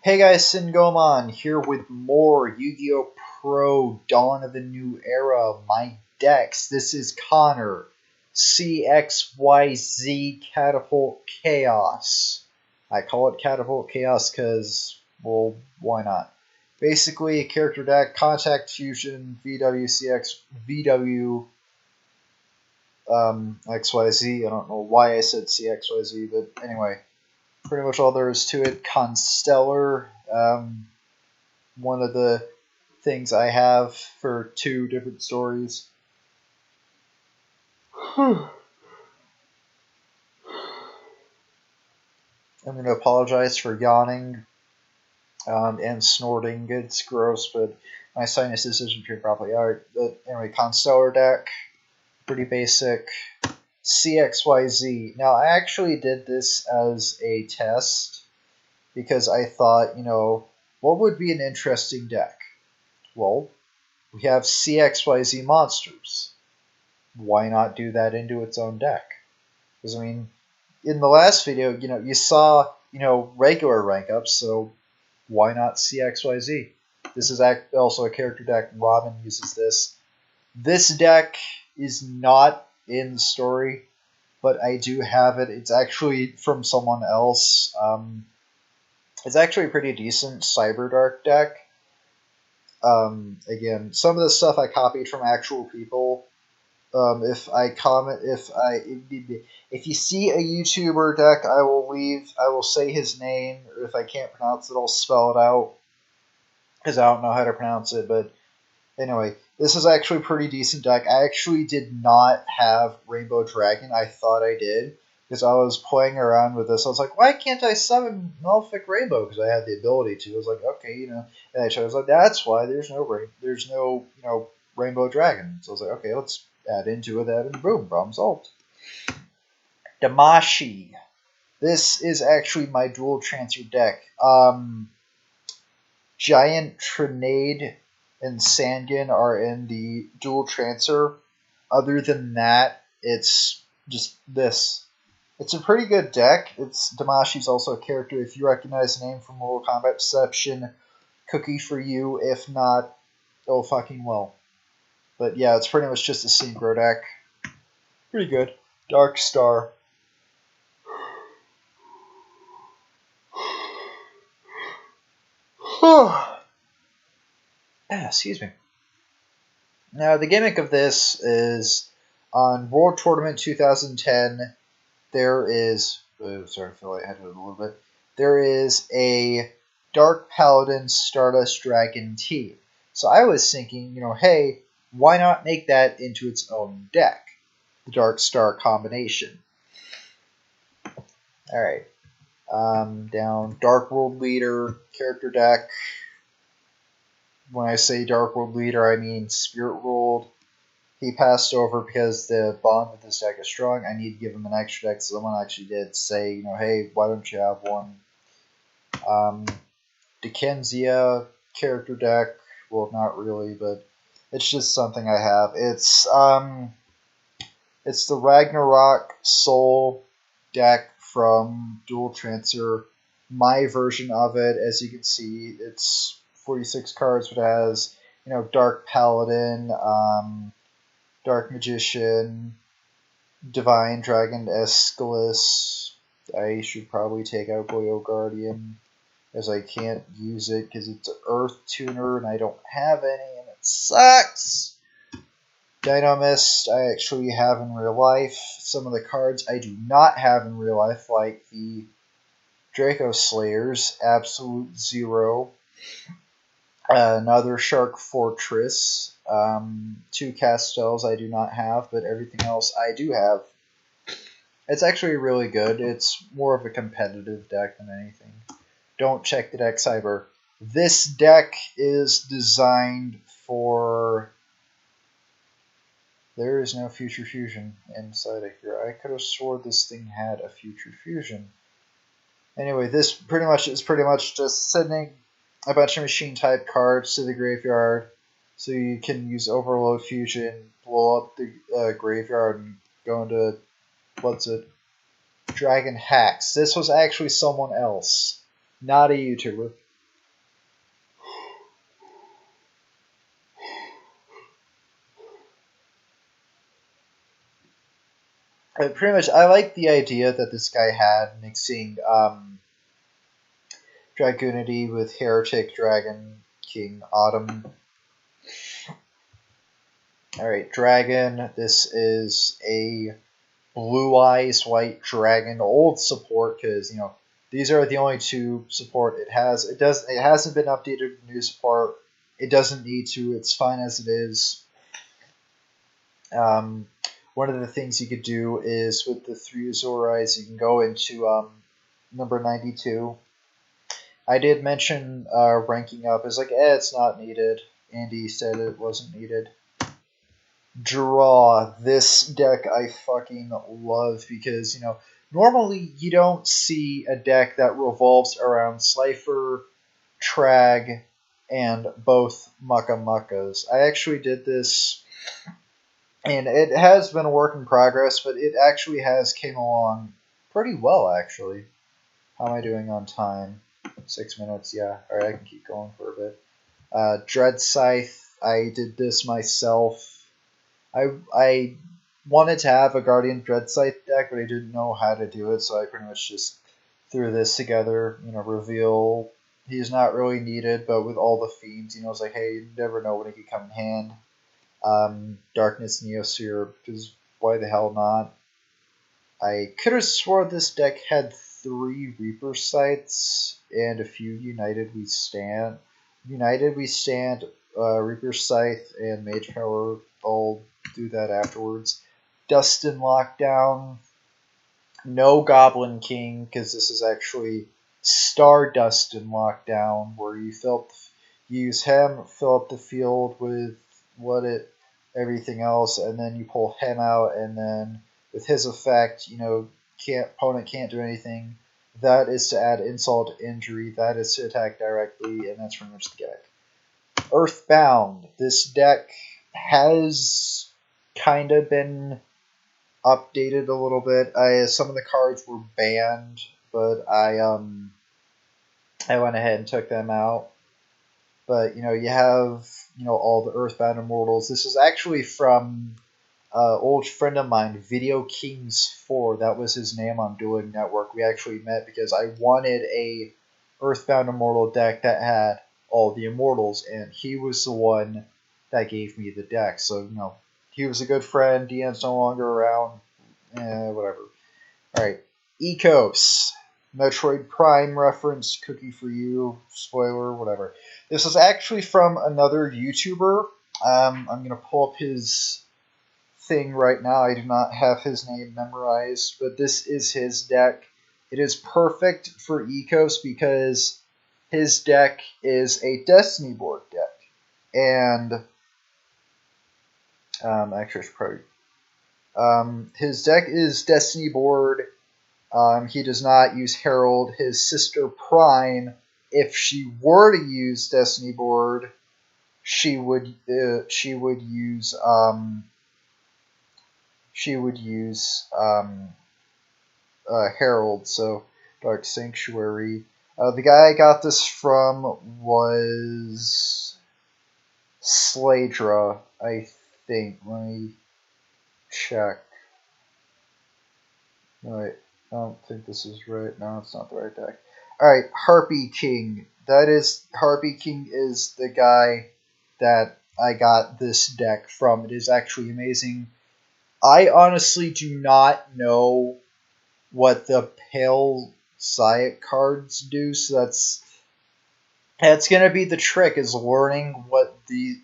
Hey guys, Singomon here with more Yu-Gi-Oh! Pro Dawn of the New Era, my decks. This is Connor, CXYZ Catapult Chaos. I call it Catapult Chaos because, well, why not? Basically, a character deck, Contact Fusion, VWCX, VW, XYZ. I don't know why I said CXYZ, but anyway. Pretty much all there is to it. Constellar, one of the things I have for two different stories. I'm going to apologize for yawning and snorting. It's gross, but my sinuses isn't turned properly out. But anyway, Constellar deck, pretty basic. CXYZ. Now, I actually did this as a test because I thought, what would be an interesting deck? Well, we have CXYZ monsters. Why not do that into its own deck? Because, in the last video, you saw, regular rank ups, so why not CXYZ? This is also a character deck. Robin uses this. This deck is not in the story, but I do have it. It's actually from someone else. It's actually a pretty decent Cyberdark deck. Again, some of the stuff I copied from actual people. If you see a YouTuber deck, I will say his name, or if I can't pronounce it, I'll spell it out, because I don't know how to pronounce it, but anyway, this is actually a pretty decent deck. I actually did not have Rainbow Dragon. I thought I did, because I was playing around with this. I was like, why can't I summon Malefic Rainbow? Because I had the ability to. I was like, okay, and I was like, that's why there's no Rainbow Dragon. So I was like, okay, let's add into it that, and boom, problem solved. Damashi. This is actually my dual transfer deck. Giant Trinade and Sangin are in the dual transfer. Other than that, it's just this. It's a pretty good deck. Damashi's also a character. If you recognize the name from Mortal Kombat Deception, cookie for you. If not, oh fucking well. But yeah, it's pretty much just a synchro deck. Pretty good. Dark Star. Excuse me. Now, the gimmick of this is on World Tournament 2010, there is... Oh, sorry, I feel lightheaded a little bit. There is a Dark Paladin Stardust Dragon team. So I was thinking, hey, why not make that into its own deck? The Dark Star combination. Alright. Down Dark World Leader, character deck. When I say Dark World Leader, I mean Spirit World. He passed over because the bond with this deck is strong. I need to give him an extra deck. Someone actually did say, hey, why don't you have one? Dickensia character deck. Well, not really, but it's just something I have. It's the Ragnarok Soul deck from Dual Transfer. My version of it, as you can see, it's 46 cards, but it has, Dark Paladin, Dark Magician, Divine Dragon Aeschylus. I should probably take out Goyo Guardian, as I can't use it because it's an Earth Tuner and I don't have any, and it sucks! Dynamist I actually have in real life. Some of the cards I do not have in real life, like the Draco Slayers, Absolute Zero. Another Shark Fortress. 2 Castels I do not have, but everything else I do have. It's actually really good. It's more of a competitive deck than anything. Don't check the deck cyber. This deck is designed for... There is no Future Fusion inside of here. I could have swore this thing had a Future Fusion. Anyway, this pretty much is just sending a bunch of machine type cards to the graveyard, so you can use Overload Fusion, blow up the graveyard, and go into Dragon Hacks. This was actually someone else, not a YouTuber. But pretty much, I like the idea that this guy had mixing Dragoonity with Heretic Dragon King Autumn. Alright, Dragon. This is a Blue Eyes White Dragon, old support, because these are the only two support it has. It hasn't been updated with new support. It doesn't need to. It's fine as it is. One of the things you could do is with the 3 Azorais, you can go into number 92. I did mention ranking up. It's like, it's not needed. Andy said it wasn't needed. Draw. This deck I fucking love because, normally you don't see a deck that revolves around Slifer, Trag, and both Mucka Muckas. I actually did this, and it has been a work in progress, but it actually has came along pretty well, actually. How am I doing on time? 6 minutes, yeah. Alright, I can keep going for a bit. Dread Scythe, I did this myself. I wanted to have a Guardian Dread Scythe deck, but I didn't know how to do it, so I pretty much just threw this together. Reveal. He's not really needed, but with all the fiends, it's like, hey, you never know when it could come in hand. Darkness Neosphere, because why the hell not? I could have swore this deck had 3 Reaper Scythes and a few United We Stand. United We Stand, Reaper Scythe, and Mage Power. I'll do that afterwards. Dustin Lockdown. No Goblin King, because this is actually Stardust in Lockdown, where you use him, fill up the field with everything else, and then you pull him out, and then with his effect, opponent can't do anything. That is to add insult to injury. That is to attack directly, and that's pretty much the deck. Earthbound. This deck has kind of been updated a little bit. Some of the cards were banned, but I went ahead and took them out. But you have all the Earthbound Immortals. This is actually from old friend of mine, Video Kings 4. That was his name on Dueling Network. We actually met because I wanted a Earthbound Immortal deck that had all the Immortals, and he was the one that gave me the deck. So, he was a good friend. DN's no longer around. Whatever. Alright. Ecos. Metroid Prime reference. Cookie for you. Spoiler. Whatever. This is actually from another YouTuber. I'm going to pull up his thing right now. I do not have his name memorized, but this is his deck. It is perfect for Ecos because his deck is a Destiny board deck. And actually, it's probably his deck is Destiny board. He does not use Herald. His sister Prime, if she were to use Destiny board, she would use Herald. So Dark Sanctuary. The guy I got this from was Slaydra, I think. Let me check. No, wait, I don't think this is right. No, it's not the right deck. Alright, Harpy King. Harpy King is the guy that I got this deck from. It is actually amazing. I honestly do not know what the Pale Syac cards do, so that's gonna be the trick, is learning what the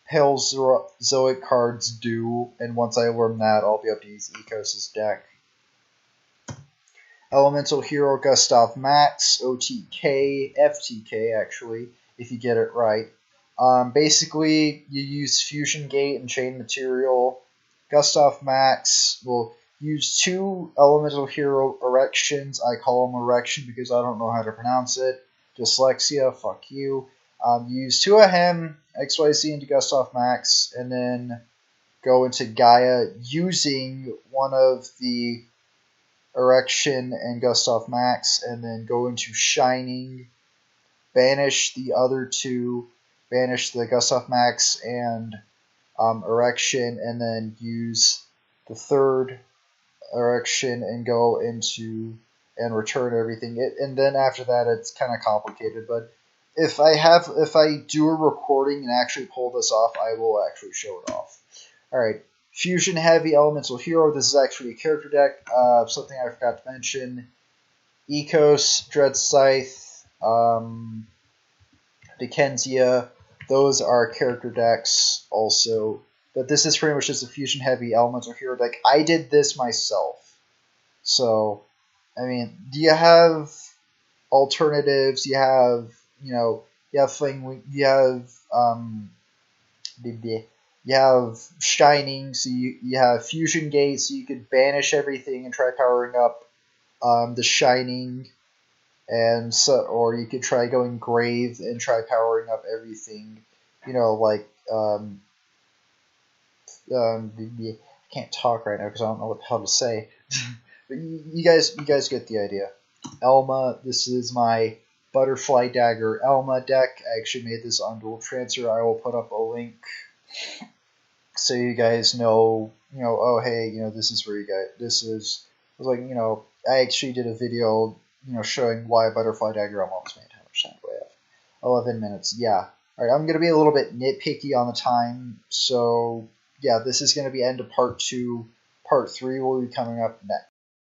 Pale Zoic cards do, and once I learn that, I'll be able to use Ecos' deck. Elemental Hero Gustav Max, OTK, FTK actually, if you get it right. Basically, you use Fusion Gate and Chain Material. Gustav Max will use 2 Elemental Hero Erections. I call them Erection because I don't know how to pronounce it. Dyslexia, fuck you. Use 2 of him, XYZ into Gustav Max, and then go into Gaia using one of the Erection and Gustav Max, and then go into Shining, banish the other 2, banish the Gustav Max and erection, and then use the third erection and go into and return everything. And then after that, it's kind of complicated. But if I do a recording and actually pull this off, I will actually show it off. All right, Fusion Heavy Elemental Hero. This is actually a character deck. Something I forgot to mention. Ecos, Dread Scythe, Dickensia. Those are character decks also. But this is pretty much just a Fusion Heavy Elemental Hero deck. I did this myself. So, I mean, do you have alternatives? You have, you have Shining, so you have Fusion Gate, so you could banish everything and try powering up the Shining, and so, or you could try going Grave and try powering up everything, like I can't talk right now because I don't know what the hell to say. But you guys get the idea. Elma, this is my Butterfly Dagger Elma deck. I actually made this on Dual Transfer. I will put up a link so you guys know, oh hey, this is where you guys, this is, it was like, I actually did a video, showing why Butterfly Dagger Elma was made. How much time do I have? 11 minutes. Yeah. All right, I'm gonna be a little bit nitpicky on the time, so yeah, this is gonna be end of part 2. Part 3 will be coming up next.